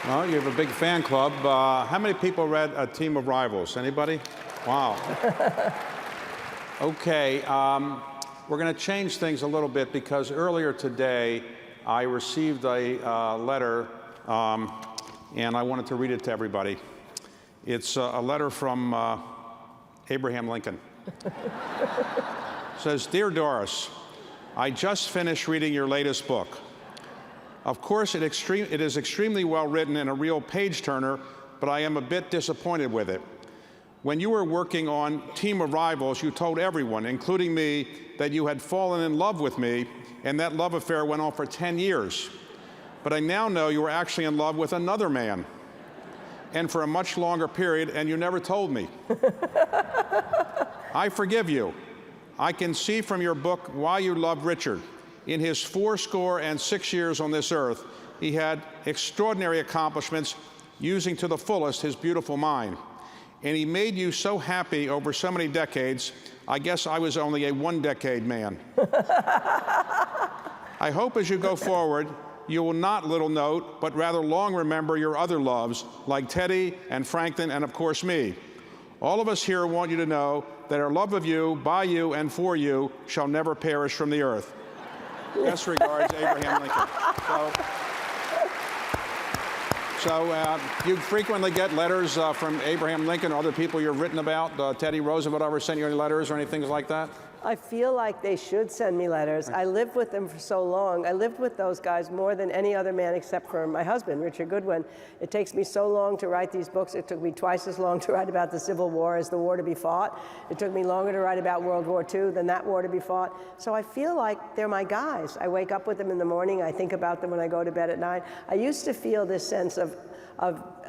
Well, you have a big fan club. How many people read A Team of Rivals? Anybody? Wow. Okay, we're going to change things a little bit because earlier today I received a letter and I wanted to read it to everybody. It's a letter from Abraham Lincoln. It says, "Dear Doris, I just finished reading your latest book. Of course, it is extremely well written and a real page-turner, but I am a bit disappointed with it. When you were working on Team of Rivals, you told everyone, including me, that you had fallen in love with me, and that love affair went on for 10 years. But I now know you were actually in love with another man, and for a much longer period, and you never told me. I forgive you. I can see from your book why you loved Richard. In his 86 years on this earth, he had extraordinary accomplishments, using to the fullest his beautiful mind. And he made you so happy over so many decades, I guess I was only a one-decade man. I hope as you go forward, you will not little note, but rather long remember your other loves, like Teddy and Franklin and, of course, me. All of us here want you to know that our love of you, by you, and for you shall never perish from the earth. Best regards, Abraham Lincoln." So you frequently get letters from Abraham Lincoln or other people you've written about. Teddy Roosevelt ever sent you any letters or anything like that? I feel like they should send me letters. I lived with them for so long. I lived with those guys more than any other man except for my husband, Richard Goodwin. It takes me so long to write these books. It took me twice as long to write about the Civil War as the war to be fought. It took me longer to write about World War II than that war to be fought. So I feel like they're my guys. I wake up with them in the morning. I think about them when I go to bed at night. I used to feel this sense of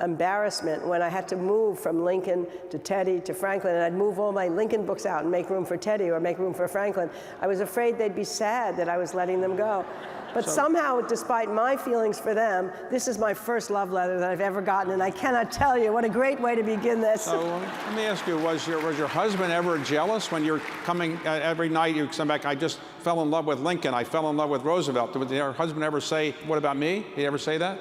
embarrassment when I had to move from Lincoln to Teddy to Franklin, and I'd move all my Lincoln books out and make room for Teddy or make room for Franklin. I was afraid they'd be sad that I was letting them go. But somehow, despite my feelings for them, this is my first love letter that I've ever gotten, and I cannot tell you what a great way to begin this. So let me ask you, was your husband ever jealous when you're coming every night, you come back, I just fell in love with Lincoln, I fell in love with Roosevelt? Did your husband ever say, what about me? Did he ever say that?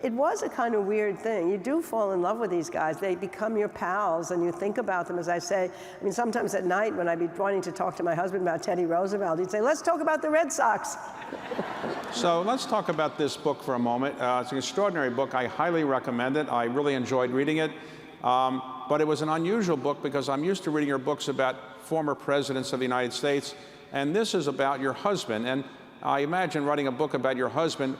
It was a kind of weird thing. You do fall in love with these guys. They become your pals, and you think about them, as I say. I mean, sometimes at night when I'd be wanting to talk to my husband about Teddy Roosevelt, he'd say, let's talk about the Red Sox. So let's talk about this book for a moment. It's an extraordinary book. I highly recommend it. I really enjoyed reading it. But it was an unusual book because I'm used to reading your books about former presidents of the United States, and this is about your husband. And I imagine writing a book about your husband,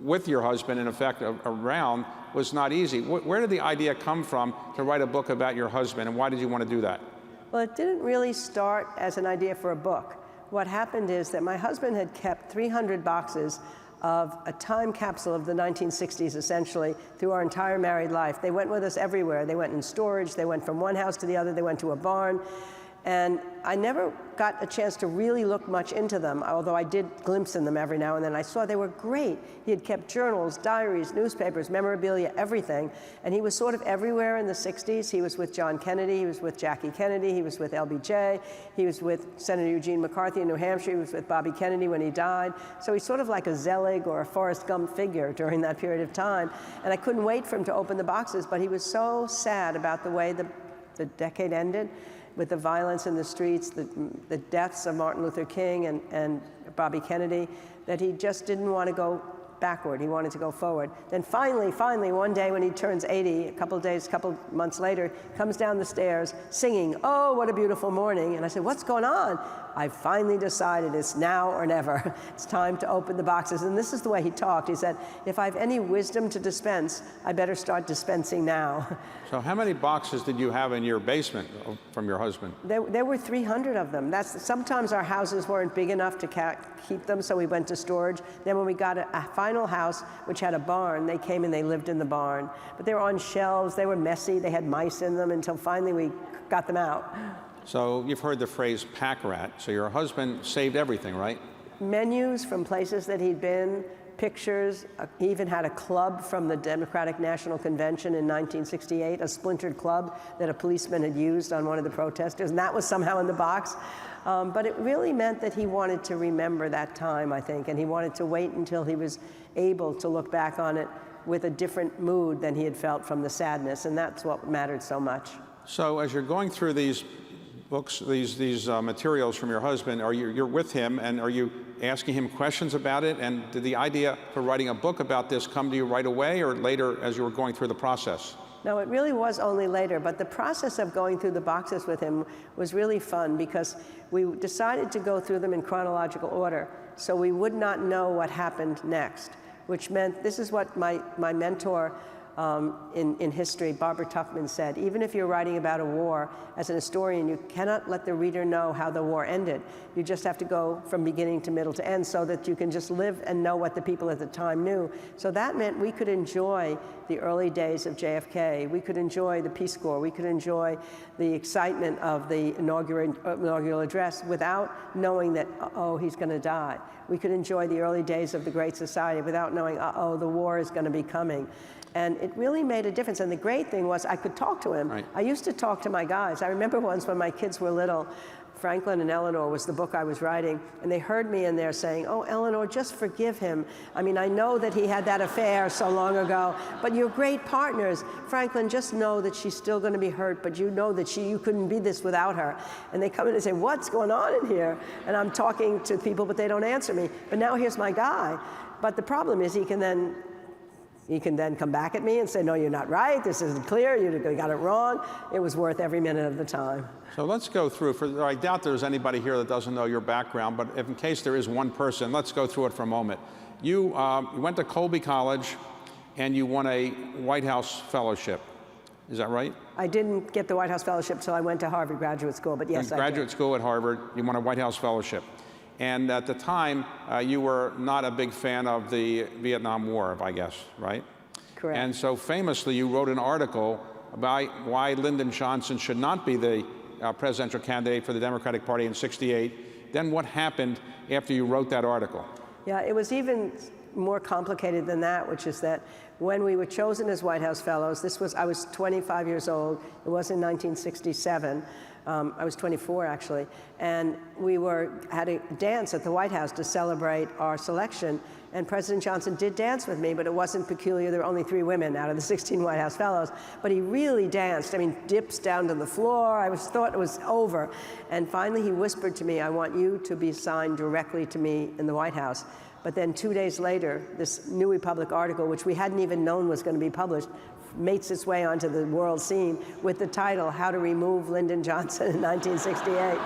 with your husband, in effect, around, was not easy. Where did the idea come from to write a book about your husband, and why did you want to do that? Well, it didn't really start as an idea for a book. What happened is that my husband had kept 300 boxes of a time capsule of the 1960s, essentially, through our entire married life. They went with us everywhere. They went in storage. They went from one house to the other. They went to a barn. And I never got a chance to really look much into them, although I did glimpse in them every now and then. I saw they were great. He had kept journals, diaries, newspapers, memorabilia, everything. And he was sort of everywhere in the 60s. He was with John Kennedy. He was with Jackie Kennedy. He was with LBJ. He was with Senator Eugene McCarthy in New Hampshire. He was with Bobby Kennedy when he died. So he's sort of like a Zelig or a Forrest Gump figure during that period of time. And I couldn't wait for him to open the boxes, but he was so sad about the way the decade ended, with the violence in the streets, the deaths of Martin Luther King and Bobby Kennedy, that he just didn't want to go backward. He wanted to go forward. Then finally, one day when he turns 80, a couple months later, comes down the stairs singing, "Oh, what a beautiful morning." And I said, "What's going on?" "I finally decided it's now or never. It's time to open the boxes." And this is the way he talked. He said, "If I have any wisdom to dispense, I better start dispensing now." So how many boxes did you have in your basement from your husband? There were 300 of them. Sometimes our houses weren't big enough to keep them, so we went to storage. Then when we got a final house, which had a barn, they came and they lived in the barn. But they were on shelves. They were messy. They had mice in them until finally we got them out. So you've heard the phrase pack rat. So your husband saved everything, right? Menus from places that he'd been, pictures. He even had a club from the Democratic National Convention in 1968, a splintered club that a policeman had used on one of the protesters, and that was somehow in the box. But it really meant that he wanted to remember that time, I think, and he wanted to wait until he was able to look back on it with a different mood than he had felt from the sadness, and that's what mattered so much. So as you're going through these books, these materials from your husband, you're with him, and are you asking him questions about it? And did the idea for writing a book about this come to you right away, or later as you were going through the process? No, it really was only later, but the process of going through the boxes with him was really fun because we decided to go through them in chronological order, so we would not know what happened next, which meant, this is what my mentor in history, Barbara Tuchman, said: even if you're writing about a war, as an historian, you cannot let the reader know how the war ended. You just have to go from beginning to middle to end so that you can just live and know what the people at the time knew. So that meant we could enjoy the early days of JFK. We could enjoy the Peace Corps. We could enjoy the excitement of the inaugural address without knowing that, uh-oh, he's going to die. We could enjoy the early days of the Great Society without knowing, uh-oh, the war is going to be coming. And it really made a difference. And the great thing was I could talk to him. Right. I used to talk to my guys. I remember once when my kids were little, Franklin and Eleanor was the book I was writing, and they heard me in there saying, "Oh, Eleanor, just forgive him. I mean, I know that he had that affair so long ago, but you're great partners. Franklin, just know that she's still going to be hurt, but you know that you couldn't be this without her." And they come in and say, "What's going on in here?" And I'm talking to people, but they don't answer me. But now here's my guy. But the problem is he can then come back at me and say, "No, you're not right. This isn't clear. You got it wrong." It was worth every minute of the time. So let's go through, I doubt there's anybody here that doesn't know your background, but if in case there is one person, let's go through it for a moment. You went to Colby College and you won a White House fellowship. Is that right? I didn't get the White House fellowship until I went to Harvard Graduate School, but yes, I did. Graduate school at Harvard, you won a White House fellowship. And at the time, you were not a big fan of the Vietnam War, I guess, right? Correct. And so famously, you wrote an article about why Lyndon Johnson should not be the presidential candidate for the Democratic Party in '68. Then what happened after you wrote that article? Yeah, it was even more complicated than that, which is that when we were chosen as White House Fellows, I was 25 years old. It was in 1967. I was 24, actually. And we had a dance at the White House to celebrate our selection. And President Johnson did dance with me, but it wasn't peculiar. There were only 3 women out of the 16 White House Fellows. But he really danced. I mean, dips down to the floor. I thought it was over. And finally, he whispered to me, "I want you to be assigned directly to me in the White House." But then 2 days later, this New Republic article, which we hadn't even known was going to be published, makes its way onto the world scene with the title, "How to Remove Lyndon Johnson in 1968.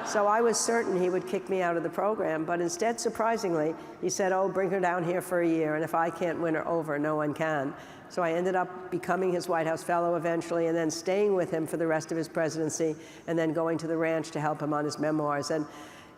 So I was certain he would kick me out of the program, but instead, surprisingly, he said, "Oh, bring her down here for a year, and if I can't win her over, no one can." So I ended up becoming his White House Fellow eventually, and then staying with him for the rest of his presidency, and then going to the ranch to help him on his memoirs. And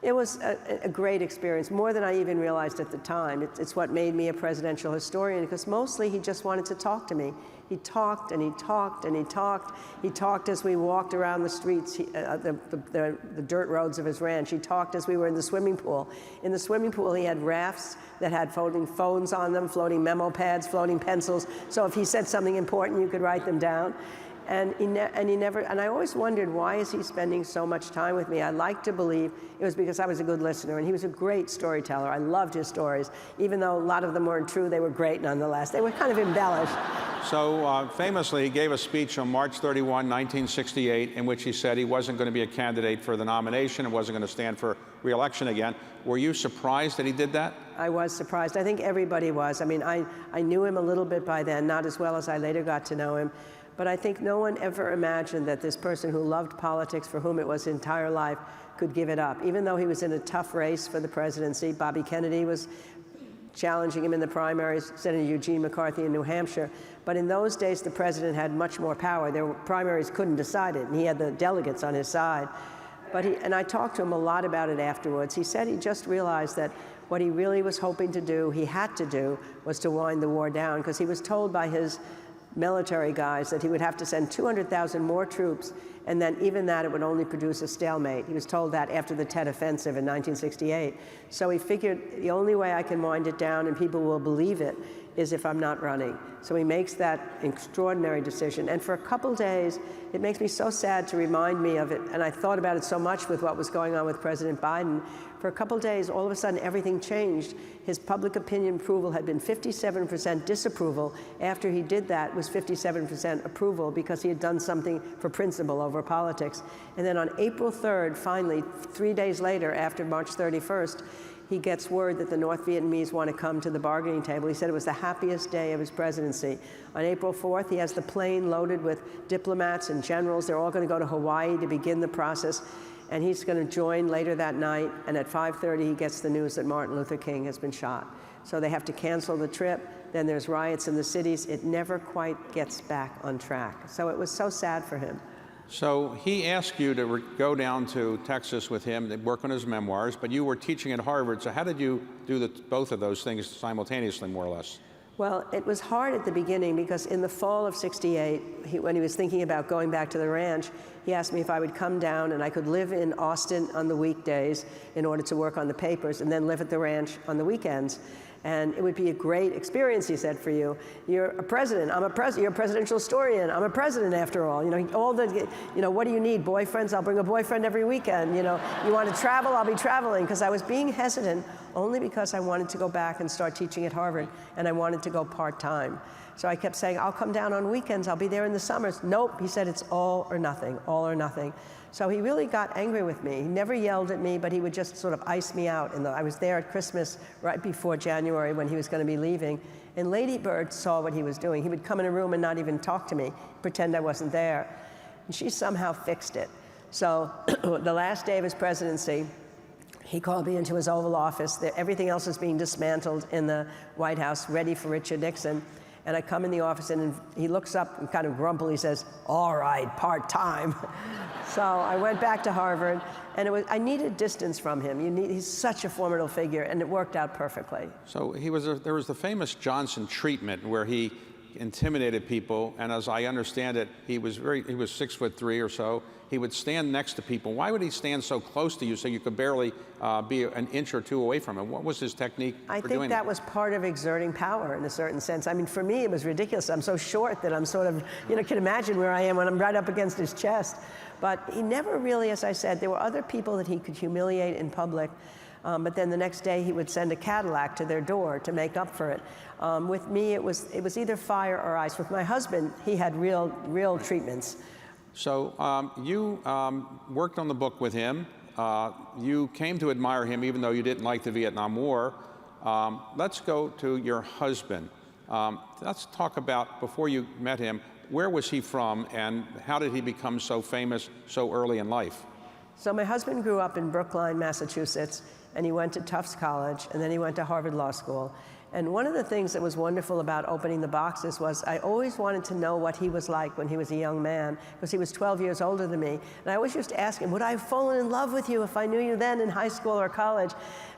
it was a great experience, more than I even realized at the time. It's what made me a presidential historian, because mostly he just wanted to talk to me. He talked and he talked and he talked. He talked as we walked around the streets, the dirt roads of his ranch. He talked as we were in the swimming pool. In the swimming pool, he had rafts that had floating phones on them, floating memo pads, floating pencils. So if he said something important, you could write them down. And I always wondered, why is he spending so much time with me? I like to believe it was because I was a good listener, and he was a great storyteller. I loved his stories. Even though a lot of them weren't true, they were great nonetheless. They were kind of embellished. So famously, he gave a speech on March 31, 1968, in which he said he wasn't going to be a candidate for the nomination and wasn't going to stand for re-election again. Were you surprised that he did that? I was surprised. I think everybody was. I mean, I knew him a little bit by then, not as well as I later got to know him. But I think no one ever imagined that this person who loved politics, for whom it was his entire life, could give it up. Even though he was in a tough race for the presidency, Bobby Kennedy was challenging him in the primaries, Senator Eugene McCarthy in New Hampshire. But in those days, the president had much more power. Their primaries couldn't decide it, and he had the delegates on his side. And I talked to him a lot about it afterwards. He said he just realized that what he really was hoping to do, he had to do, was to wind the war down, because he was told by his military guys that he would have to send 200,000 more troops and then even that, it would only produce a stalemate. He was told that after the Tet Offensive in 1968. So he figured the only way I can wind it down and people will believe it is if I'm not running. So he makes that extraordinary decision. And for a couple days, it makes me so sad to remind me of it. And I thought about it so much with what was going on with President Biden. For a couple days, all of a sudden, everything changed. His public opinion approval had been 57% disapproval. After he did that, was 57% approval because he had done something for principle over politics. And then on April 3rd, finally, 3 days later, after March 31st, he gets word that the North Vietnamese want to come to the bargaining table. He said it was the happiest day of his presidency. On April 4th, he has the plane loaded with diplomats and generals. They're all going to go to Hawaii to begin the process. And he's going to join later that night. And at 5:30, he gets the news that Martin Luther King has been shot. So they have to cancel the trip. Then there's riots in the cities. It never quite gets back on track. So it was so sad for him. So he asked you to go down to Texas with him to work on his memoirs, but you were teaching at Harvard. So how did you do both of those things simultaneously, more or less? Well, it was hard at the beginning because in the fall of '68, when he was thinking about going back to the ranch, he asked me if I would come down and I could live in Austin on the weekdays in order to work on the papers and then live at the ranch on the weekends. And it would be a great experience, he said, for you. You're a president. You're a presidential historian. I'm a president, after all. What do you need? Boyfriends? I'll bring a boyfriend every weekend. You want to travel? I'll be traveling. Because I was being hesitant only because I wanted to go back and start teaching at Harvard, and I wanted to go part-time. So I kept saying, I'll come down on weekends. I'll be there in the summers. Nope, he said, it's all or nothing, all or nothing. So he really got angry with me. He never yelled at me, but he would just sort of ice me out. I was there at Christmas right before January when he was going to be leaving. And Lady Bird saw what he was doing. He would come in a room and not even talk to me, pretend I wasn't there. And she somehow fixed it. So the last day of his presidency, he called me into his Oval Office. Everything else was being dismantled in the White House, ready for Richard Nixon. And I come in the office, and he looks up and kind of grumpily says, "All right, part-time." So I went back to Harvard, and I needed distance from him. He's such a formidable figure, and it worked out perfectly. So there was the famous Johnson treatment where he intimidated people, and as I understand it, he was 6'3" or so. He would stand next to people. Why would he stand so close to you so you could barely be an inch or two away from him? What was his technique for doing that? I think that was part of exerting power in a certain sense. I mean, for me, it was ridiculous. I'm so short that I'm sort of, can imagine where I am when I'm right up against his chest. But he never really, as I said, there were other people that he could humiliate in public. But then the next day he would send a Cadillac to their door to make up for it. With me, it was either fire or ice. With my husband, he had real treatments. So you worked on the book with him. You came to admire him even though you didn't like the Vietnam War. Let's go to your husband. Let's talk about, before you met him, where was he from and how did he become so famous so early in life? So my husband grew up in Brookline, Massachusetts, and he went to Tufts College, and then he went to Harvard Law School. And one of the things that was wonderful about opening the boxes was I always wanted to know what he was like when he was a young man, because he was 12 years older than me. And I always used to ask him, would I have fallen in love with you if I knew you then in high school or college?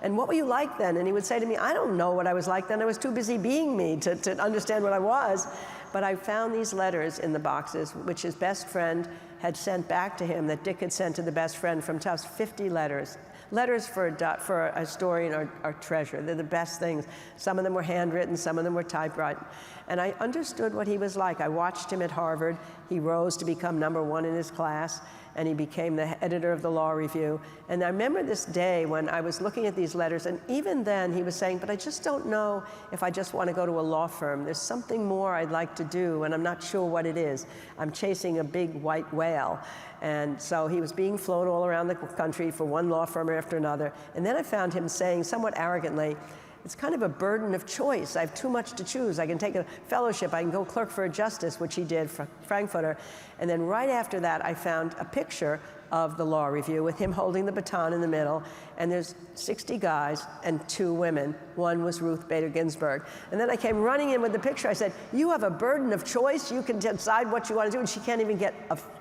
And what were you like then? And he would say to me, I don't know what I was like then. I was too busy being me to understand what I was. But I found these letters in the boxes, which his best friend had sent back to him, that Dick had sent to the best friend from Tufts, 50 letters. Letters for a historian are treasure. They're the best things. Some of them were handwritten, some of them were typewritten. And I understood what he was like. I watched him at Harvard. He rose to become #1 in his class, and he became the editor of the Law Review. And I remember this day when I was looking at these letters, and even then he was saying, but I just don't know if I just want to go to a law firm. There's something more I'd like to do, and I'm not sure what it is. I'm chasing a big white whale. And so he was being flown all around the country for one law firm after another. And then I found him saying somewhat arrogantly, it's kind of a burden of choice. I have too much to choose. I can take a fellowship. I can go clerk for a justice, which he did for Frankfurter. And then right after that, I found a picture of the Law Review with him holding the baton in the middle. And there's 60 guys and 2 women. One was Ruth Bader Ginsburg. And then I came running in with the picture. I said, you have a burden of choice. You can decide what you want to do. And she can't even get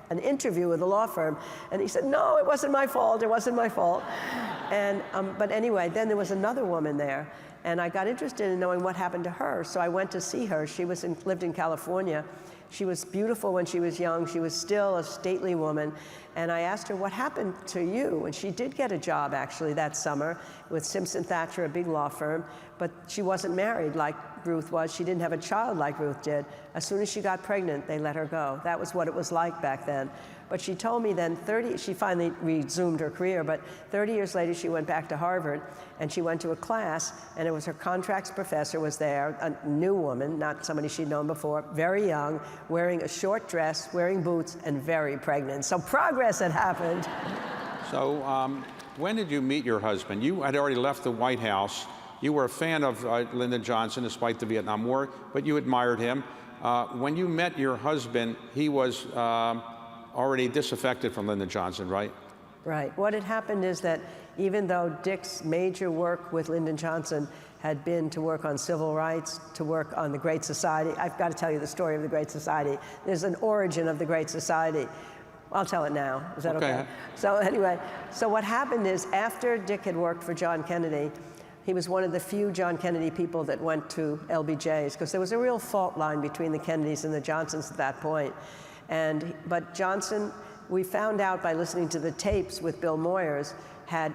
an interview with a law firm. And he said, no, it wasn't my fault. It wasn't my fault. And, but anyway, then there was another woman there. And I got interested in knowing what happened to her. So I went to see her. She lived in California. She was beautiful when she was young. She was still a stately woman. And I asked her, what happened to you? And she did get a job, actually, that summer with Simpson Thacher, a big law firm. But she wasn't married like Ruth was. She didn't have a child like Ruth did. As soon as she got pregnant, they let her go. That was what it was like back then. But she told me then she finally resumed her career, but 30 years later she went back to Harvard and she went to a class, and it was her contracts professor was there, a new woman, not somebody she'd known before, very young, wearing a short dress, wearing boots, and very pregnant. So progress had happened. So when did you meet your husband? You had already left the White House. You were a fan of Lyndon Johnson despite the Vietnam War, but you admired him. When you met your husband, he was already disaffected from Lyndon Johnson, right? Right. What had happened is that even though Dick's major work with Lyndon Johnson had been to work on civil rights, to work on the Great Society, I've got to tell you the story of the Great Society. There's an origin of the Great Society. I'll tell it now. Is that okay? So anyway, so what happened is after Dick had worked for John Kennedy, he was one of the few John Kennedy people that went to LBJ's, because there was a real fault line between the Kennedys and the Johnsons at that point. But Johnson, we found out by listening to the tapes with Bill Moyers, had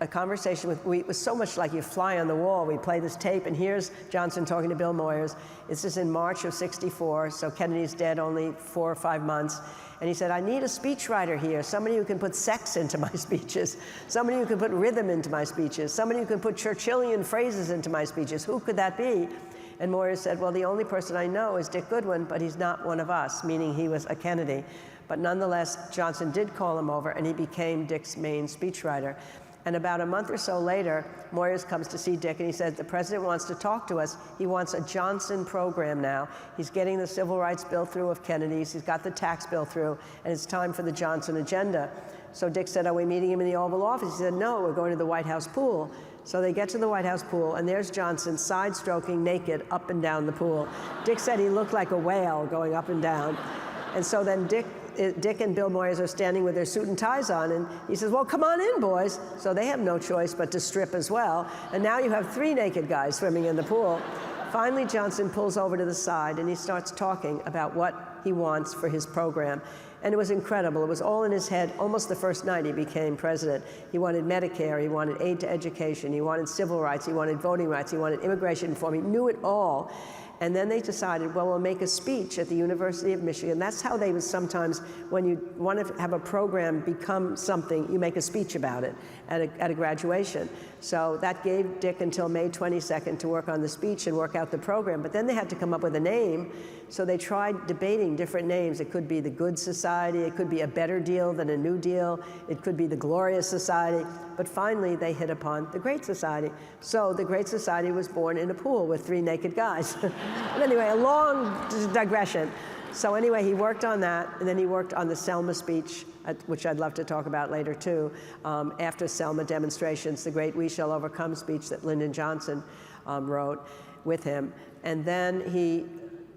a conversation with, it was so much like you fly on the wall. We play this tape, and here's Johnson talking to Bill Moyers. This is in March of '64, so Kennedy's dead only 4 or 5 months. And he said, I need a speechwriter here, somebody who can put sex into my speeches, somebody who can put rhythm into my speeches, somebody who can put Churchillian phrases into my speeches. Who could that be? And Moyers said, well, the only person I know is Dick Goodwin, but he's not one of us, meaning he was a Kennedy. But nonetheless, Johnson did call him over, and he became Dick's main speechwriter. And about a month or so later, Moyers comes to see Dick, and he said, the president wants to talk to us. He wants a Johnson program now. He's getting the civil rights bill through of Kennedy's. He's got the tax bill through, and it's time for the Johnson agenda. So Dick said, are we meeting him in the Oval Office? He said, no, we're going to the White House pool. So they get to the White House pool, and there's Johnson side-stroking naked up and down the pool. Dick said he looked like a whale going up and down. And so then Dick and Bill Moyers are standing with their suit and ties on, and he says, well, come on in, boys. So they have no choice but to strip as well. And now you have 3 naked guys swimming in the pool. Finally, Johnson pulls over to the side, and he starts talking about what he wants for his program. And it was incredible. It was all in his head almost the first night he became president. He wanted Medicare, he wanted aid to education, he wanted civil rights, he wanted voting rights, he wanted immigration reform. He knew it all. And then they decided, well, we'll make a speech at the University of Michigan. That's how they would sometimes, when you want to have a program become something, you make a speech about it at a graduation. So that gave Dick until May 22nd to work on the speech and work out the program. But then they had to come up with a name. So they tried debating different names. It could be the Good Society. It could be a better deal than a New Deal. It could be the Glorious Society. But finally, they hit upon the Great Society. So the Great Society was born in a pool with 3 naked guys. But anyway, a long digression. So anyway, he worked on that, and then he worked on the Selma speech, which I'd love to talk about later too. After Selma demonstrations, the great We Shall Overcome speech that Lyndon Johnson wrote with him. And then he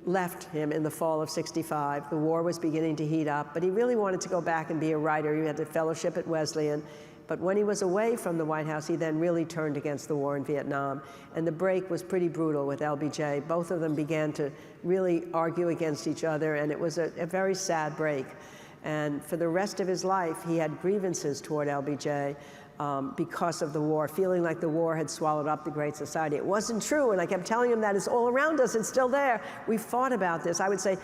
left him in the fall of '65. The war was beginning to heat up, but he really wanted to go back and be a writer. He had a fellowship at Wesleyan. But when he was away from the White House, he then really turned against the war in Vietnam. And the break was pretty brutal with LBJ. Both of them began to really argue against each other, and it was a very sad break. And for the rest of his life, he had grievances toward LBJ because of the war, feeling like the war had swallowed up the Great Society. It wasn't true, and I kept telling him that it's all around us, it's still there. We fought about this. I would say,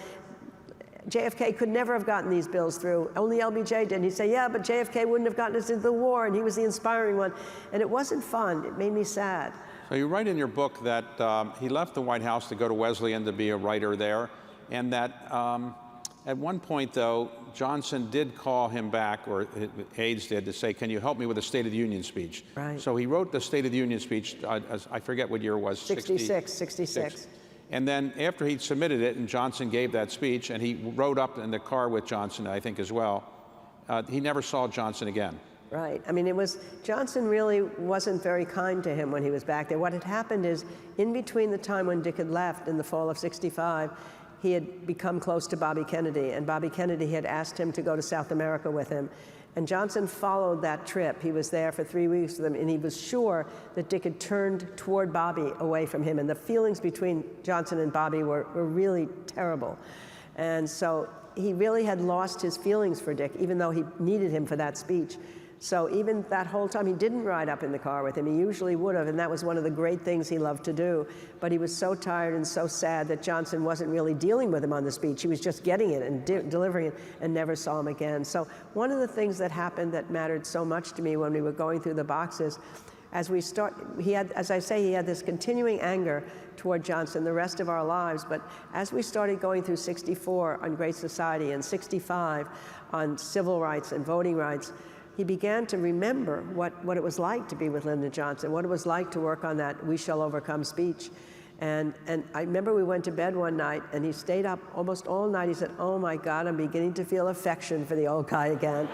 JFK could never have gotten these bills through. Only LBJ did. And he'd say, yeah, but JFK wouldn't have gotten us into the war, and he was the inspiring one. And it wasn't fun. It made me sad. So you write in your book that he left the White House to go to Wesleyan to be a writer there, and that at one point, though, Johnson did call him back, or aides did, to say, can you help me with a State of the Union speech? Right. So he wrote the State of the Union speech, I forget what year it was. 66. And then after he submitted it, and Johnson gave that speech, and he rode up in the car with Johnson, I think, as well, he never saw Johnson again. Right. I mean, Johnson really wasn't very kind to him when he was back there. What had happened is, in between the time when Dick had left in the fall of '65, he had become close to Bobby Kennedy, and Bobby Kennedy had asked him to go to South America with him. And Johnson followed that trip. He was there for 3 weeks with him, and he was sure that Dick had turned toward Bobby away from him. And the feelings between Johnson and Bobby were really terrible. And so he really had lost his feelings for Dick, even though he needed him for that speech. So even that whole time, he didn't ride up in the car with him. He usually would have, and that was one of the great things he loved to do. But he was so tired and so sad that Johnson wasn't really dealing with him on the speech. He was just getting it and delivering it, and never saw him again. So one of the things that happened that mattered so much to me when we were going through the boxes, as we start, he had, as I say, he had this continuing anger toward Johnson the rest of our lives. But as we started going through 64 on Great Society and 65 on civil rights and voting rights, he began to remember what it was like to be with Lyndon Johnson, what it was like to work on that "We Shall Overcome" speech. And I remember we went to bed one night, and he stayed up almost all night. He said, "Oh my God, I'm beginning to feel affection for the old guy again."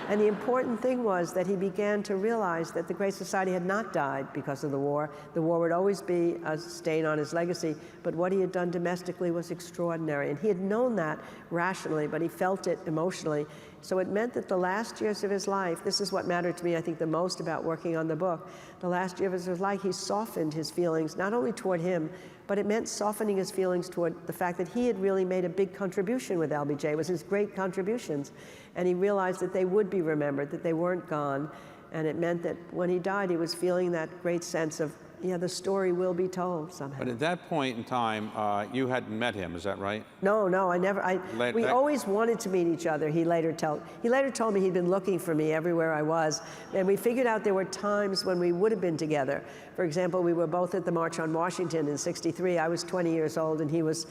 And the important thing was that he began to realize that the Great Society had not died because of the war. The war would always be a stain on his legacy, but what he had done domestically was extraordinary. And he had known that rationally, but he felt it emotionally. So it meant that the last years of his life, this is what mattered to me, I think, the most about working on the book. The last year of his life, he softened his feelings, not only toward him, but it meant softening his feelings toward the fact that he had really made a big contribution with LBJ. It was his great contributions. And he realized that they would be remembered, that they weren't gone. And it meant that when he died, he was feeling that great sense of, yeah, the story will be told somehow. But at that point in time, you hadn't met him, is that right? No, I never. We always wanted to meet each other. He later told me he'd been looking for me everywhere I was, and we figured out there were times when we would have been together. For example, we were both at the March on Washington in '63. I was 20 years old, and he was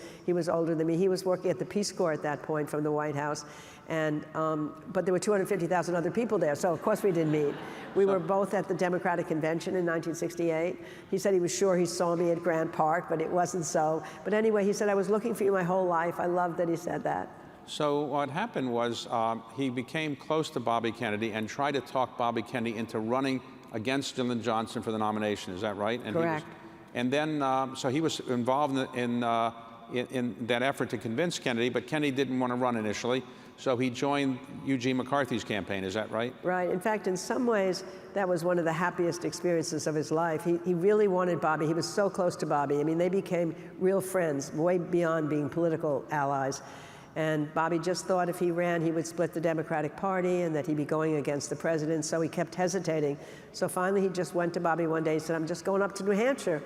older than me. He was working at the Peace Corps at that point from the White House, and but there were 250,000 other people there, so of course we didn't meet. We were both at the Democratic Convention in 1968. He said he was sure he saw me at Grant Park, but it wasn't so. But anyway, he said, "I was looking for you my whole life." I love that he said that. So what happened was he became close to Bobby Kennedy and tried to talk Bobby Kennedy into running against Lyndon Johnson for the nomination. Is that right? And correct. And then, so he was involved in that effort to convince Kennedy, but Kennedy didn't want to run initially. So he joined Eugene McCarthy's campaign, is that right? Right. In fact, in some ways, that was one of the happiest experiences of his life. He really wanted Bobby. He was so close to Bobby. I mean, they became real friends, way beyond being political allies. And Bobby just thought if he ran, he would split the Democratic Party and that he'd be going against the president, so he kept hesitating. So finally, he just went to Bobby one day and said, "I'm just going up to New Hampshire.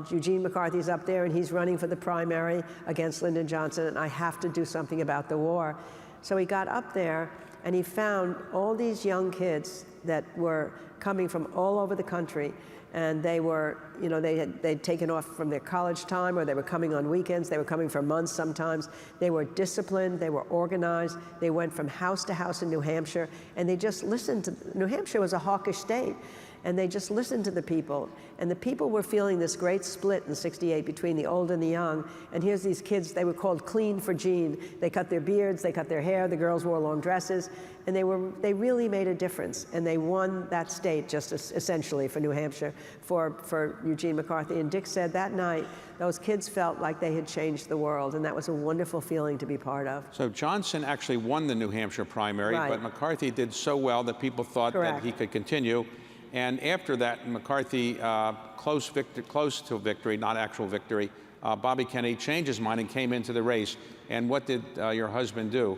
Eugene McCarthy's up there, and he's running for the primary against Lyndon Johnson, and I have to do something about the war." So he got up there, and he found all these young kids that were coming from all over the country, and they were, you know, they'd taken off from their college time, or they were coming on weekends. They were coming for months sometimes. They were disciplined. They were organized. They went from house to house in New Hampshire, and they just listened to. New Hampshire was a hawkish state, and they just listened to the people. And the people were feeling this great split in '68 between the old and the young. And here's these kids, they were called Clean for Gene. They cut their beards, they cut their hair, the girls wore long dresses, and they really made a difference. And they won that state just essentially for New Hampshire, for Eugene McCarthy. And Dick said that night, those kids felt like they had changed the world, and that was a wonderful feeling to be part of. So Johnson actually won the New Hampshire primary, right. But McCarthy did so well that people thought correct. that he could continue. And after that, McCarthy, close to victory, not actual victory, Bobby Kennedy changed his mind and came into the race. And what did your husband do?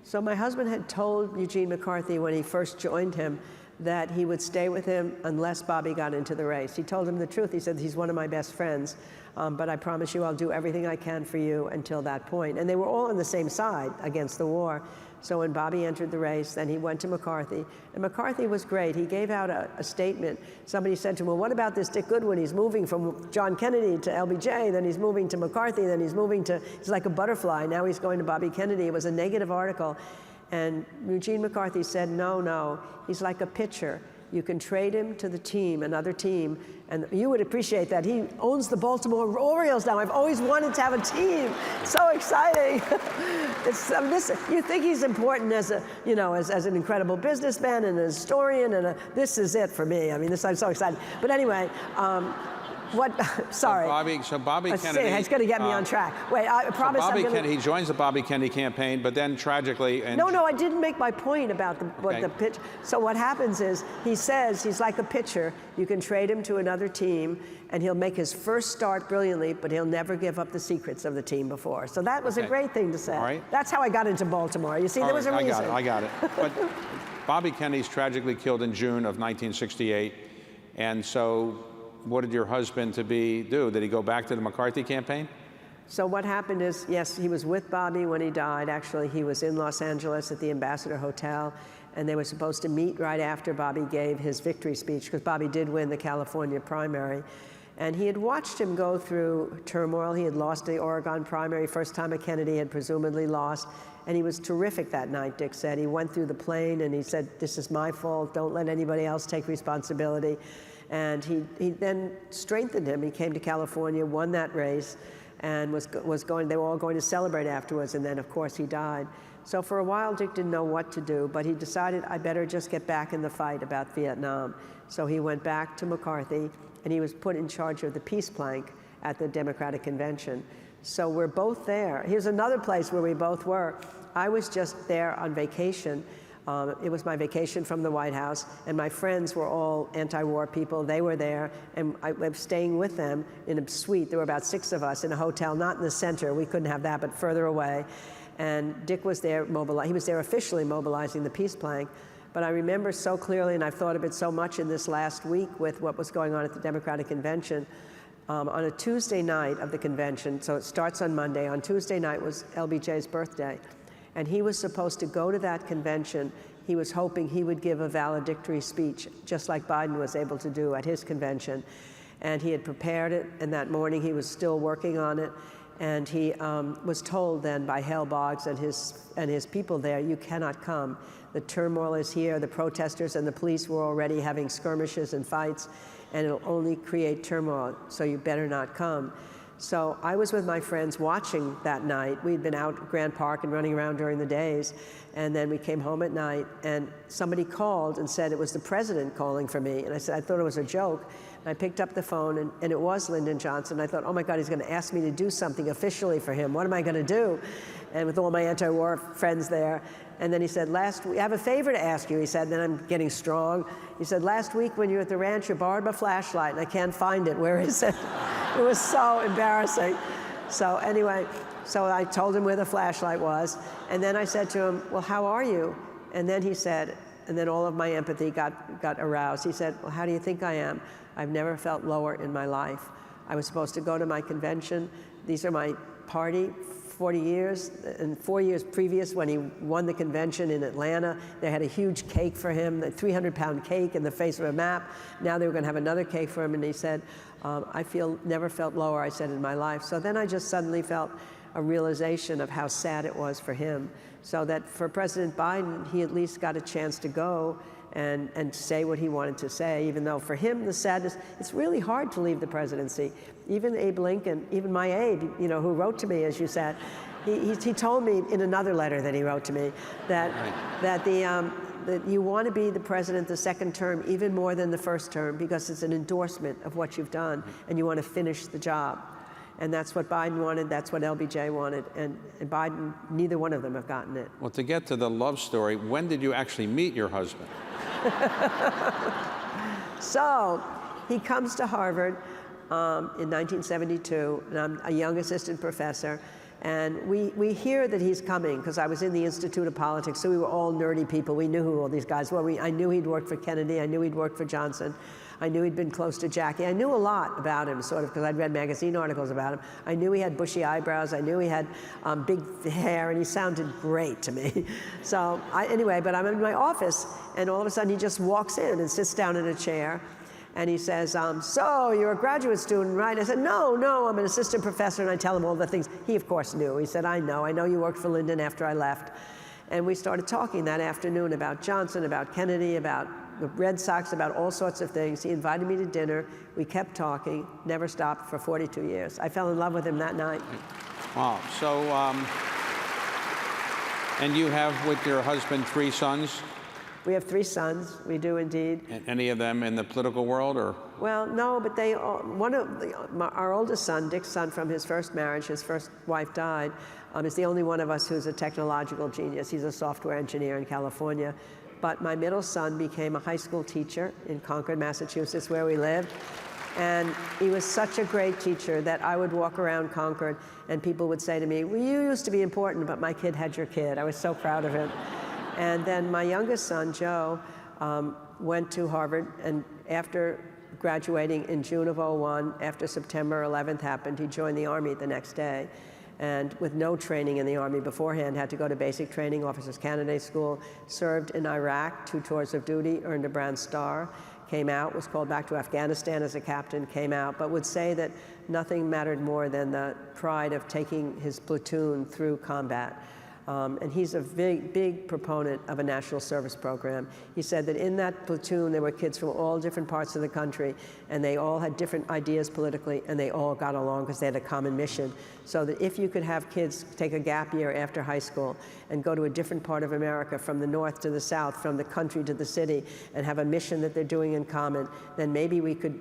So my husband had told Eugene McCarthy when he first joined him that he would stay with him unless Bobby got into the race. He told him the truth. He said, "He's one of my best friends, but I promise you I'll do everything I can for you until that point." And they were all on the same side against the war. So when Bobby entered the race, then he went to McCarthy. And McCarthy was great. He gave out a statement. Somebody said to him, "Well, what about this Dick Goodwin? He's moving from John Kennedy to LBJ, then he's moving to McCarthy, then he's like a butterfly. Now he's going to Bobby Kennedy." It was a negative article. And Eugene McCarthy said, no, he's like a pitcher. You can trade him to the team, another team, and you would appreciate that. He owns the Baltimore Orioles now. I've always wanted to have a team. So exciting. You think he's important as an incredible businessman and a historian, and this is it for me. I mean, I'm so excited. But anyway, what? Sorry. So Bobby Let's Kennedy. see, it's going to get me on track. Wait, I promise I'm Bobby going to... Kennedy, he joins the Bobby Kennedy campaign, but then tragically... No, I didn't make my point about the pitch. So what happens is, he says he's like a pitcher. You can trade him to another team, and he'll make his first start brilliantly, but he'll never give up the secrets of the team before. So that was a great thing to say. All right. That's how I got into Baltimore. You see, there was a reason. I got it. But Bobby Kennedy's tragically killed in June of 1968, and so what did your husband-to-be do? Did he go back to the McCarthy campaign? So what happened is, yes, he was with Bobby when he died. Actually, he was in Los Angeles at the Ambassador Hotel, and they were supposed to meet right after Bobby gave his victory speech, because Bobby did win the California primary. And he had watched him go through turmoil. He had lost the Oregon primary, first time a Kennedy had presumably lost. And he was terrific that night, Dick said. He went through the plane and he said, "This is my fault. Don't let anybody else take responsibility." And he then strengthened him. He came to California, won that race, and was going, they were all going to celebrate afterwards. And then, of course, he died. So for a while, Dick didn't know what to do, but he decided, I better just get back in the fight about Vietnam. So he went back to McCarthy, and he was put in charge of the peace plank at the Democratic Convention. So we're both there. Here's another place where we both were. I was just there on vacation. It was my vacation from the White House, and my friends were all anti-war people. They were there, and I was staying with them in a suite. There were about 6 of us in a hotel, not in the center. We couldn't have that, but further away. And Dick was there, he was there officially mobilizing the peace plank. But I remember so clearly, and I've thought of it so much in this last week with what was going on at the Democratic Convention, on a Tuesday night of the convention, so it starts on Monday, on Tuesday night was LBJ's birthday. And he was supposed to go to that convention. He was hoping he would give a valedictory speech, just like Biden was able to do at his convention. And he had prepared it, and that morning he was still working on it. And he was told then by Hale Boggs and his people there, "You cannot come. The turmoil is here. The protesters and the police were already having skirmishes and fights, and it'll only create turmoil, so you better not come." So I was with my friends watching that night. We'd been out at Grand Park and running around during the days, and then we came home at night, and somebody called and said it was the president calling for me. And I said, I thought it was a joke. And I picked up the phone, and it was Lyndon Johnson. I thought, oh my God, he's going to ask me to do something officially for him. What am I going to do? And with all my anti-war friends there. And then he said, last week, I have a favor to ask you, he said, then I'm getting strong. He said, last week when you were at the ranch, you borrowed my flashlight, and I can't find it. Where is it? It was so embarrassing. So anyway, so I told him where the flashlight was. And then I said to him, well, how are you? And then he said, and then all of my empathy got aroused. He said, well, how do you think I am? I've never felt lower in my life. I was supposed to go to my convention. These are my party, 40 years, and 4 years previous when he won the convention in Atlanta, they had a huge cake for him, the 300-pound cake in the face of a map. Now they were going to have another cake for him, and he said, I never felt lower, I said, in my life. So then I just suddenly felt a realization of how sad it was for him. So that for President Biden, he at least got a chance to go and say what he wanted to say, even though for him, the sadness, it's really hard to leave the presidency. Even Abe Lincoln, even my Abe, you know, who wrote to me, as you said, he told me in another letter that he wrote to me that, that you want to be the president the second term even more than the first term because it's an endorsement of what you've done, and you want to finish the job. And that's what Biden wanted, that's what LBJ wanted, and Biden, neither one of them have gotten it. Well, to get to the love story, when did you actually meet your husband? So he comes to Harvard in 1972, and I'm a young assistant professor, and we hear that he's coming because I was in the Institute of Politics, so we were all nerdy people. We knew who all these guys were. I knew he'd worked for Kennedy. I knew he'd worked for Johnson. I knew he'd been close to Jackie. I knew a lot about him, sort of, because I'd read magazine articles about him. I knew he had bushy eyebrows. I knew he had big hair, and he sounded great to me. So anyway, but I'm in my office, and all of a sudden he just walks in and sits down in a chair, and he says, so you're a graduate student, right? I said, no, I'm an assistant professor, and I tell him all the things. He, of course, knew. He said, I know you worked for Lyndon after I left. And we started talking that afternoon about Johnson, about Kennedy, about the Red Sox, about all sorts of things. He invited me to dinner. We kept talking, never stopped for 42 years. I fell in love with him that night. Wow. So, and you have with your husband 3 sons? We have 3 sons. We do indeed. Any of them in the political world, or? Well, no, but they all, our oldest son, Dick's son from his first marriage, his first wife died, is the only one of us who's a technological genius. He's a software engineer in California. But my middle son became a high school teacher in Concord, Massachusetts, where we lived. And he was such a great teacher that I would walk around Concord and people would say to me, well, you used to be important, but my kid had your kid. I was so proud of him. And then my youngest son, Joe, went to Harvard, and after graduating in June of '01, after September 11th happened, he joined the Army the next day. And with no training in the Army beforehand, had to go to basic training, officers candidate school, served in Iraq, 2 tours of duty, earned a Bronze Star, came out, was called back to Afghanistan as a captain, came out, but would say that nothing mattered more than the pride of taking his platoon through combat. And he's a big proponent of a national service program. He said that in that platoon there were kids from all different parts of the country, and they all had different ideas politically, and they all got along because they had a common mission. So that if you could have kids take a gap year after high school and go to a different part of America, from the north to the south, from the country to the city, and have a mission that they're doing in common, then maybe we could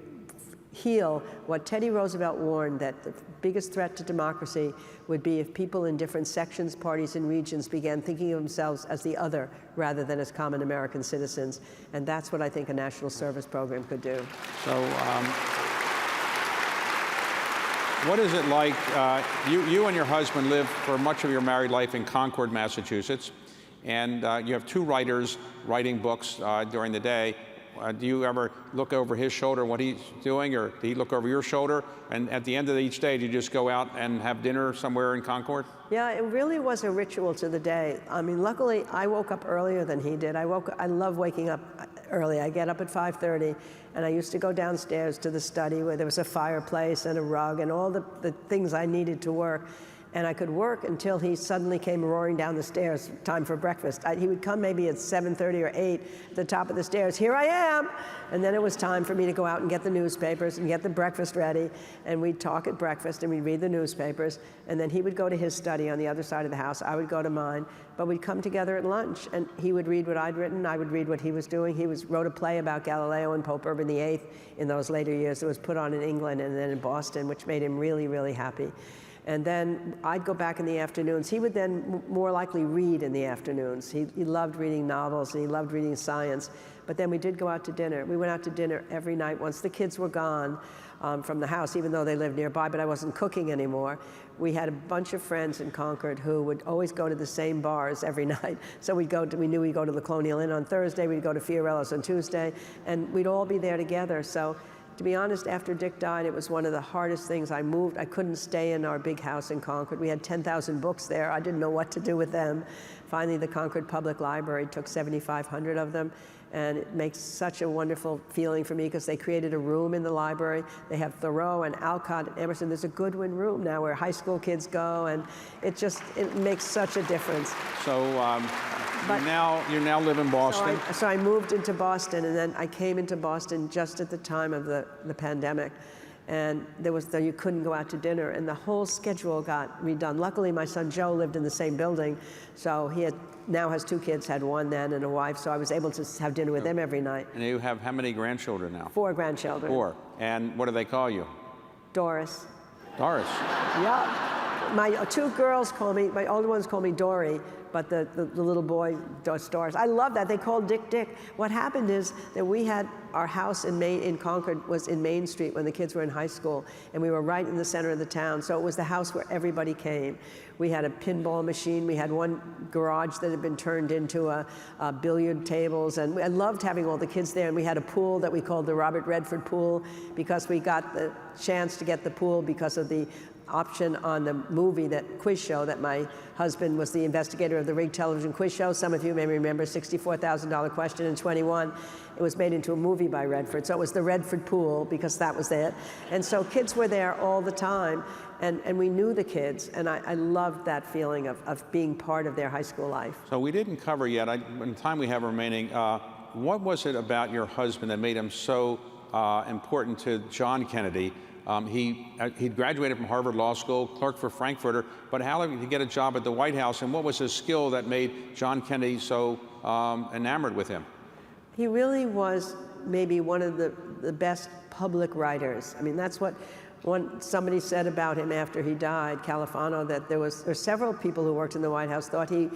heal what Teddy Roosevelt warned, that the biggest threat to democracy would be if people in different sections, parties, and regions began thinking of themselves as the other rather than as common American citizens. And that's what I think a national service program could do. So what is it like, you and your husband lived for much of your married life in Concord, Massachusetts, and you have 2 writers writing books during the day. Do you ever look over his shoulder what he's doing, or do he look over your shoulder? And at the end of each day, do you just go out and have dinner somewhere in Concord? Yeah, it really was a ritual to the day. I mean, luckily, I woke up earlier than he did. I love waking up early. I get up at 5:30, and I used to go downstairs to the study where there was a fireplace and a rug and all the things I needed to work. And I could work until he suddenly came roaring down the stairs, time for breakfast. He would come maybe at 7:30 or 8 at the top of the stairs, here I am! And then it was time for me to go out and get the newspapers and get the breakfast ready. And we'd talk at breakfast and we'd read the newspapers. And then he would go to his study on the other side of the house, I would go to mine. But we'd come together at lunch, and he would read what I'd written, I would read what he was doing. He wrote a play about Galileo and Pope Urban VIII in those later years. It was put on in England and then in Boston, which made him really, really happy. And then I'd go back in the afternoons. He would then more likely read in the afternoons. He loved reading novels, and he loved reading science. But then we did go out to dinner. We went out to dinner every night once the kids were gone from the house, even though they lived nearby, but I wasn't cooking anymore. We had a bunch of friends in Concord who would always go to the same bars every night. So we knew we'd go to the Colonial Inn on Thursday, we'd go to Fiorello's on Tuesday, and we'd all be there together. So to be honest, after Dick died, it was one of the hardest things. I moved. I couldn't stay in our big house in Concord. We had 10,000 books there. I didn't know what to do with them. Finally, the Concord Public Library took 7,500 of them. And it makes such a wonderful feeling for me because they created a room in the library. They have Thoreau and Alcott and Emerson. There's a Goodwin room now where high school kids go, and it makes such a difference. So you now live in Boston? So I moved into Boston, and then I came into Boston just at the time of the pandemic. And you couldn't go out to dinner, and the whole schedule got redone. Luckily, my son Joe lived in the same building, so he now has 2 kids, had 1 then and a wife, so I was able to have dinner with them every night. And you have how many grandchildren now? 4 grandchildren. 4. And what do they call you? Doris. Doris. Yeah. My 2 girls my older ones call me Dory, but the little boy, Doris. I love that. They called Dick Dick. What happened is that we had our house in Concord was in Main Street when the kids were in high school, and we were right in the center of the town, so it was the house where everybody came. We had a pinball machine. We had one garage that had been turned into a billiard tables, and I loved having all the kids there, and we had a pool that we called the Robert Redford Pool because we got the chance to get the pool because of the option on the movie, that quiz show that my husband was the investigator of the rigged television quiz show. Some of you may remember $64,000 Question in 21. It was made into a movie by Redford. So it was the Redford Pool because that was it. And so kids were there all the time, and we knew the kids, and I loved that feeling of being part of their high school life. So we didn't cover yet, in the time we have remaining, what was it about your husband that made him so important to John Kennedy? He graduated from Harvard Law School, clerked for Frankfurter, but how did he get a job at the White House, and what was his skill that made John Kennedy so enamored with him? He really was maybe one of the best public writers. I mean, that's what somebody said about him after he died, Califano, that there's several people who worked in the White House thought he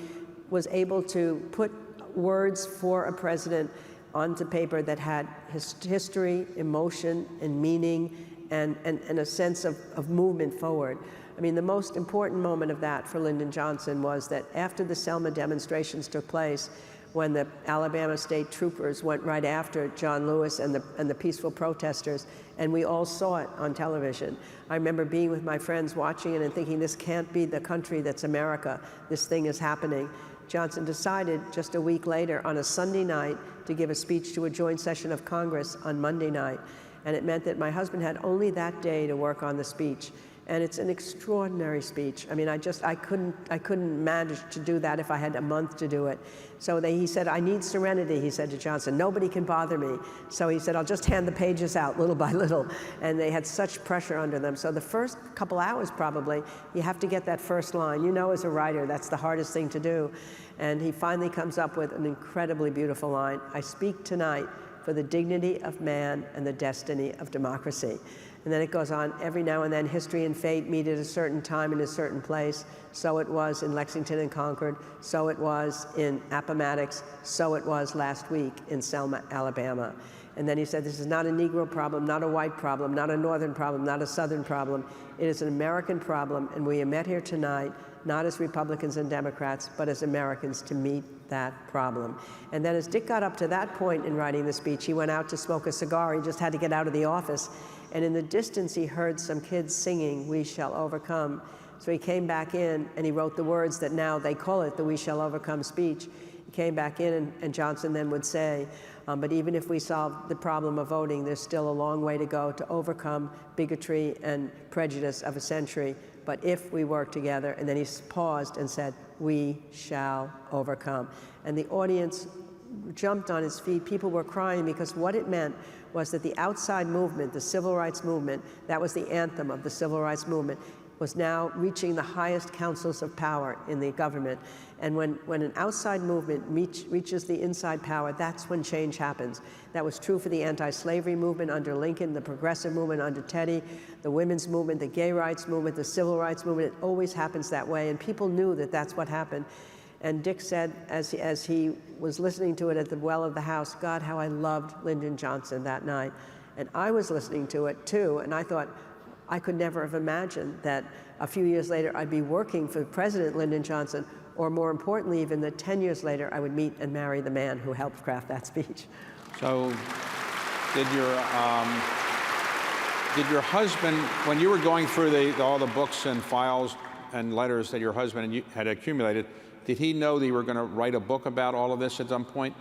was able to put words for a president onto paper that had history, emotion, and meaning, and a sense of movement forward. I mean, the most important moment of that for Lyndon Johnson was that after the Selma demonstrations took place, when the Alabama state troopers went right after John Lewis and the peaceful protesters, and we all saw it on television. I remember being with my friends watching it and thinking, this can't be the country that's America. This thing is happening. Johnson decided just a week later on a Sunday night to give a speech to a joint session of Congress on Monday night. And it meant that my husband had only that day to work on the speech. And it's an extraordinary speech. I mean, I couldn't manage to do that if I had a month to do it. So he said, I need serenity, he said to Johnson. Nobody can bother me. So he said, I'll just hand the pages out little by little. And they had such pressure under them. So the first couple hours probably, you have to get that first line. You know, as a writer, that's the hardest thing to do. And he finally comes up with an incredibly beautiful line. I speak tonight for the dignity of man and the destiny of democracy. And then it goes on, every now and then history and fate meet at a certain time in a certain place. So it was in Lexington and Concord, so it was in Appomattox, so it was last week in Selma, Alabama. And then he said, this is not a Negro problem, not a white problem, not a Northern problem, not a Southern problem. It is an American problem, and we are met here tonight, not as Republicans and Democrats, but as Americans to meet that problem. And then as Dick got up to that point in writing the speech, he went out to smoke a cigar. He just had to get out of the office. And in the distance, he heard some kids singing, We Shall Overcome. So he came back in and he wrote the words that now they call it the We Shall Overcome speech. He came back in and Johnson then would say, but even if we solve the problem of voting, there's still a long way to go to overcome bigotry and prejudice of a century. But if we work together, and then he paused and said, we shall overcome. And the audience jumped on his feet. People were crying because what it meant was that the outside movement, the civil rights movement, that was the anthem of the civil rights movement, was now reaching the highest councils of power in the government. And when an outside movement reaches the inside power, that's when change happens. That was true for the anti-slavery movement under Lincoln, the progressive movement under Teddy, the women's movement, the gay rights movement, the civil rights movement. It always happens that way, and people knew that that's what happened. And Dick said, as he was listening to it at the well of the house, God, how I loved Lyndon Johnson that night. And I was listening to it too, and I thought, I could never have imagined that a few years later I'd be working for President Lyndon Johnson, or more importantly, even that 10 years later I would meet and marry the man who helped craft that speech. So did your husband, when you were going through all the books and files and letters that your husband had accumulated, did he know that you were going to write a book about all of this at some point?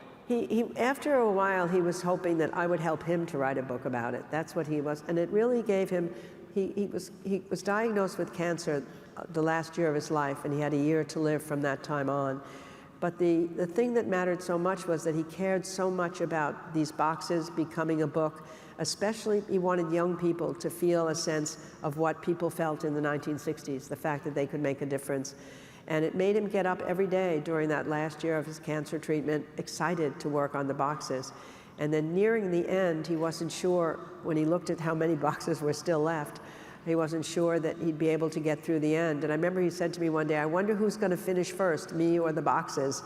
After a while, he was hoping that I would help him to write a book about it. That's what he was, and it really gave him. He was diagnosed with cancer the last year of his life, and he had a year to live from that time on. But the thing that mattered so much was that he cared so much about these boxes becoming a book. Especially, he wanted young people to feel a sense of what people felt in the 1960s, the fact that they could make a difference. And it made him get up every day during that last year of his cancer treatment, excited to work on the boxes. And then nearing the end, he wasn't sure, when he looked at how many boxes were still left, he wasn't sure that he'd be able to get through the end. And I remember he said to me one day, I wonder who's going to finish first, me or the boxes?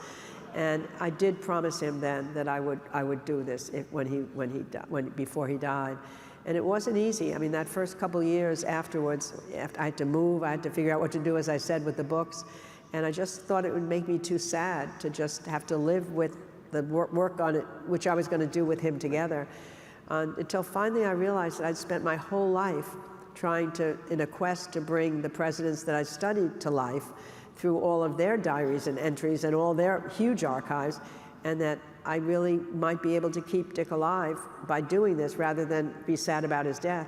And I did promise him then that I would do this before he died. And it wasn't easy. I mean, that first couple years afterwards, I had to move, I had to figure out what to do, as I said, with the books. And I just thought it would make me too sad to just have to live with the work on it, which I was going to do with him together. Until finally I realized that I'd spent my whole life trying to, in a quest to bring the presidents that I studied to life through all of their diaries and entries and all their huge archives, and that I really might be able to keep Dick alive by doing this rather than be sad about his death.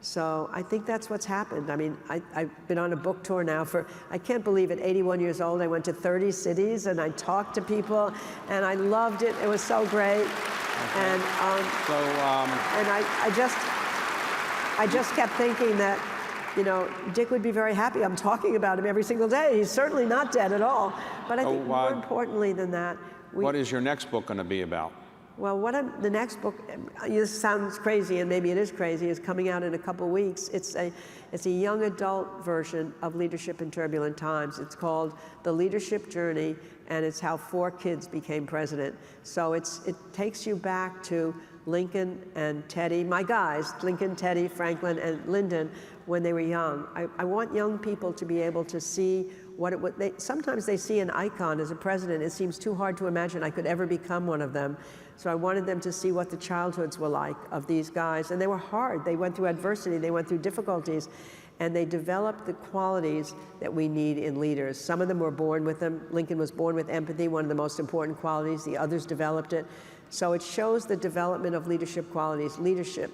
So I think that's what's happened. I mean, I've been on a book tour now I can't believe at 81 years old, I went to 30 cities and I talked to people and I loved it. It was so great. Okay. And I just, I just kept thinking that, you know, Dick would be very happy. I'm talking about him every single day. He's certainly not dead at all. But I think more importantly than that, what is your next book going to be about? Well, the next book, this sounds crazy, and maybe it is crazy, is coming out in a couple weeks. It's a young adult version of Leadership in Turbulent Times. It's called The Leadership Journey, and it's how 4 kids became president. So it takes you back to Lincoln and Teddy, my guys, Lincoln, Teddy, Franklin, and Lyndon, when they were young. I want young people to be able to see sometimes they see an icon as a president. It seems too hard to imagine I could ever become one of them. So I wanted them to see what the childhoods were like of these guys. And they were hard. They went through adversity. They went through difficulties. And they developed the qualities that we need in leaders. Some of them were born with them. Lincoln was born with empathy, one of the most important qualities. The others developed it. So it shows the development of leadership qualities, leadership,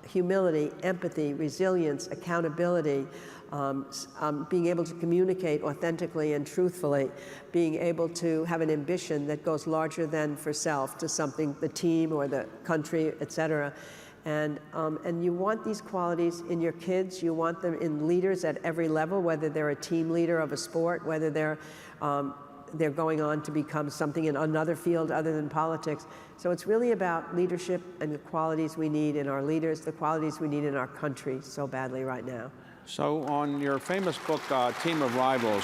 humility, empathy, resilience, accountability, being able to communicate authentically and truthfully, being able to have an ambition that goes larger than for self to something, the team or the country, et cetera. And you want these qualities in your kids. You want them in leaders at every level, whether they're a team leader of a sport, whether they're going on to become something in another field other than politics. So it's really about leadership and the qualities we need in our leaders, the qualities we need in our country so badly right now. So on your famous book, Team of Rivals,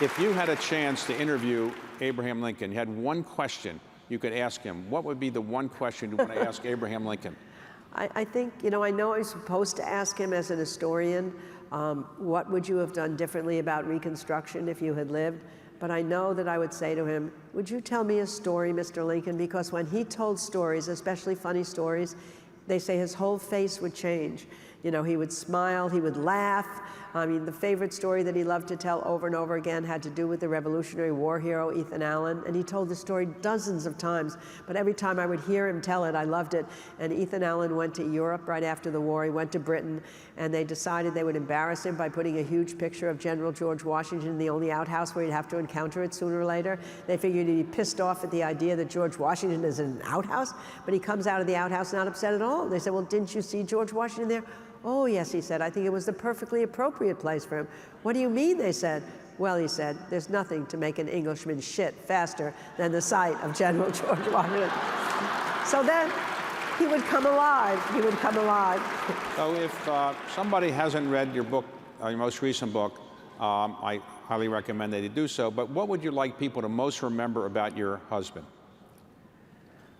if you had a chance to interview Abraham Lincoln, you had one question you could ask him, what would be the one question you want to ask Abraham Lincoln? I think, you know, I know I'm supposed to ask him as an historian, what would you have done differently about Reconstruction if you had lived? But I know that I would say to him, would you tell me a story, Mr. Lincoln? Because when he told stories, especially funny stories, they say his whole face would change. You know, he would smile, he would laugh. I mean, the favorite story that he loved to tell over and over again had to do with the Revolutionary War hero, Ethan Allen. And he told the story dozens of times, but every time I would hear him tell it, I loved it. And Ethan Allen went to Europe right after the war. He went to Britain, and they decided they would embarrass him by putting a huge picture of General George Washington in the only outhouse where he'd have to encounter it sooner or later. They figured he'd be pissed off at the idea that George Washington is in an outhouse, but he comes out of the outhouse not upset at all. They said, well, didn't you see George Washington there? Oh, yes, he said, I think it was the perfectly appropriate place for him. What do you mean, they said? Well, he said, there's nothing to make an Englishman shit faster than the sight of General George Washington. So then he would come alive. He would come alive. So if somebody hasn't read your book, your most recent book, I highly recommend that they do so. But what would you like people to most remember about your husband?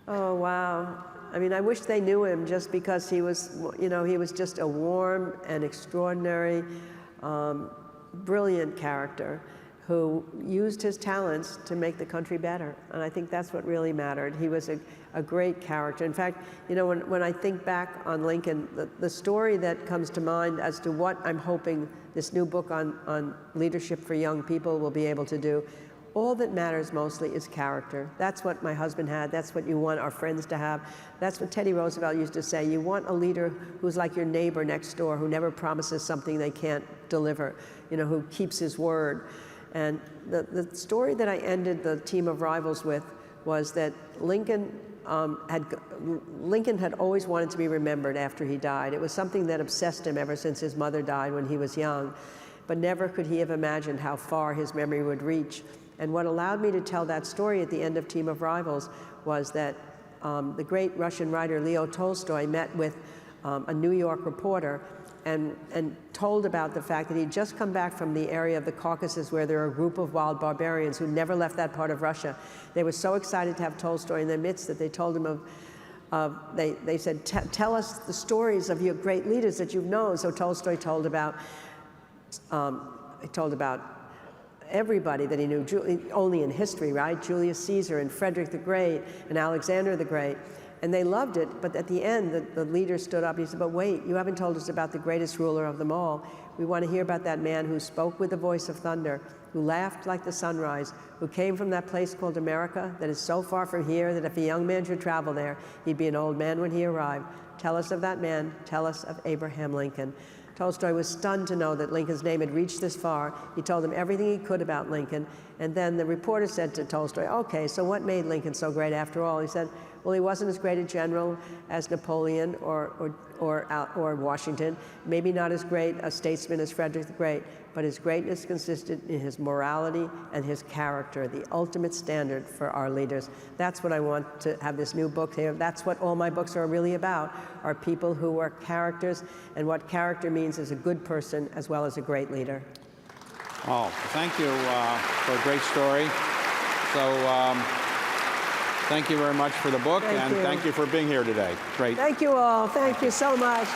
Oh, wow. I mean, I wish they knew him just because he was, you know, he was just a warm and extraordinary, brilliant character who used his talents to make the country better. And I think that's what really mattered. He was a great character. In fact, you know, when I think back on Lincoln, the story that comes to mind as to what I'm hoping this new book on leadership for young people will be able to do, all that matters mostly is character. That's what my husband had. That's what you want our friends to have. That's what Teddy Roosevelt used to say. You want a leader who's like your neighbor next door, who never promises something they can't deliver, you know, who keeps his word. And the story that I ended the Team of Rivals with was that Lincoln had always wanted to be remembered after he died. It was something that obsessed him ever since his mother died when he was young. But never could he have imagined how far his memory would reach. And what allowed me to tell that story at the end of Team of Rivals was that the great Russian writer Leo Tolstoy met with a New York reporter and told about the fact that he'd just come back from the area of the Caucasus where there are a group of wild barbarians who never left that part of Russia. They were so excited to have Tolstoy in their midst that they told him they said, tell us the stories of your great leaders that you've known. So Tolstoy told about everybody that he knew, only in history, right? Julius Caesar and Frederick the Great and Alexander the Great. And they loved it, but at the end, the leader stood up and he said, but wait, you haven't told us about the greatest ruler of them all. We want to hear about that man who spoke with the voice of thunder, who laughed like the sunrise, who came from that place called America that is so far from here that if a young man should travel there, he'd be an old man when he arrived. Tell us of that man. Tell us of Abraham Lincoln. Tolstoy was stunned to know that Lincoln's name had reached this far. He told them everything he could about Lincoln. And then the reporter said to Tolstoy, okay, so what made Lincoln so great after all? He said, well, Well, he wasn't as great a general as Napoleon or Washington, maybe not as great a statesman as Frederick the Great, but his greatness consisted in his morality and his character, the ultimate standard for our leaders. That's what I want to have this new book here. That's what all my books are really about, are people who are characters, and what character means is a good person as well as a great leader. Oh, thank you for a great story. So thank you very much for the book, Thank you. thank you for being here today. Great. Thank you all. Thank you so much.